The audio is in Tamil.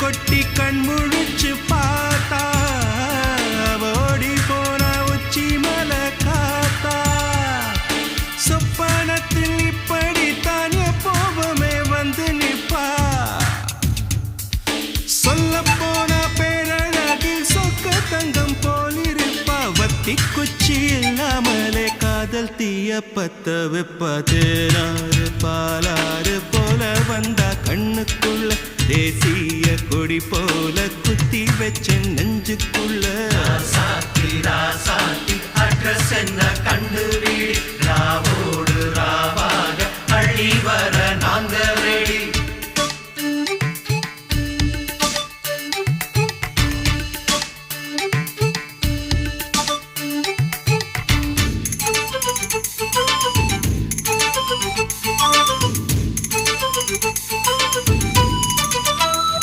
கொட்டி கண் முழிச்சு பார்த்தா ஓடி போன உச்சி மலை காத்தா சொப்பனத்தில் இப்படித்தான் எப்போவுமே வந்து நிப்பா சொல்ல போன பேரழகில் சொக்க தங்கம் போலிருப்பா வத்தி குச்சி இல்லாமலே காதல் தீய பத்த வெப்பா தேனாறு பாலாறு போல வந்தா கண்ணுக்குள்ள தேசிய கொடி போல குத்தி வச்ச நெஞ்சுக்குள்ள ராசாத்தி அட்ரஸ் என்ன கண்டு வீடி ராவோடு ராவாக அழி வர